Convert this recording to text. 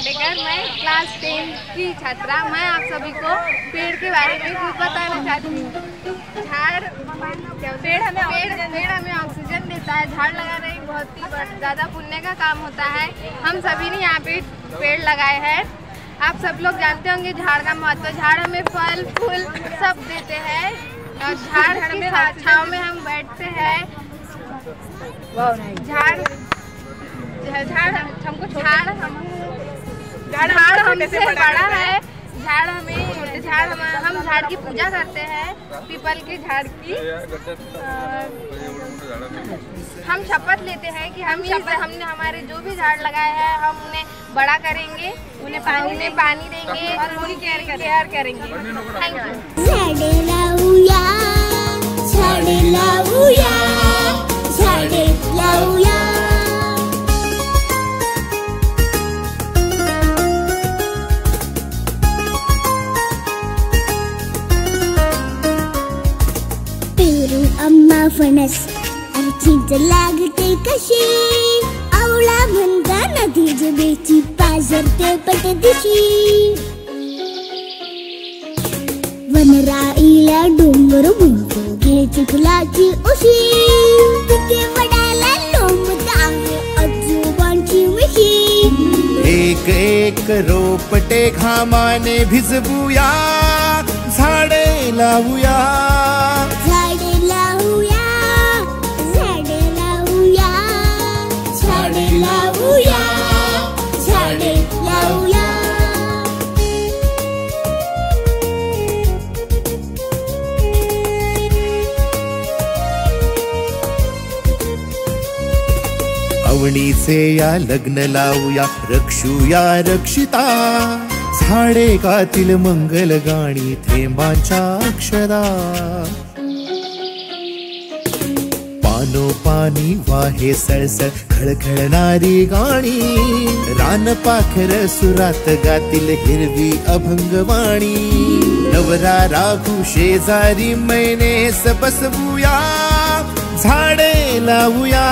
खाटेकर, मैं क्लास 10 की छात्रा। मैं आप सभी को पेड़ के बारे में कुछ बताना चाहती हूँ। पेड़ हमें ऑक्सीजन देता है। झाड़ लगाना एक बहुत ही ज़्यादा पुण्य का काम होता है। हम सभी ने यहाँ पे पेड़ लगाए हैं। आप सब लोग जानते होंगे झाड़ का महत्व। झाड़ हमें फल फूल सब देते हैं और झाड़ की छाँव में हम बैठते हैं। झाड़ हमसे बड़ा है। हम झाड़ की पूजा करते हैं, पीपल के झाड़ की। हम शपथ लेते हैं कि हमने हमारे जो भी झाड़ लगाए हैं हम उन्हें बड़ा करेंगे, उन्हें पानी देंगे और उनकी केयर करेंगे। Thank you. अम्मा फणस चिंच लागते कशी, आवळा म्हणता नदी जबेची पाझरते पटदिशी. वनराईला डोंगर म्हणतो घ्यायची फुलाची उशी, तिथे वडाला लोंबता आजोबांची मिशी. एक एक रोपटे घामाने भिजवूया, झाडे लावूया. अवणीचे या लग्न लावूया, रक्षूया रक्षिता. झाडे गातील मंगल गाणी थेंबांच्या अक्षरा. पानोपानी वाहे सळसळ खळखळणारी गाणी, रान पाखर सुरात गातील हिरवी अभंगवाणी. नवरा राघू शेजारी मैनेस बसवूया, झाडे लावूया.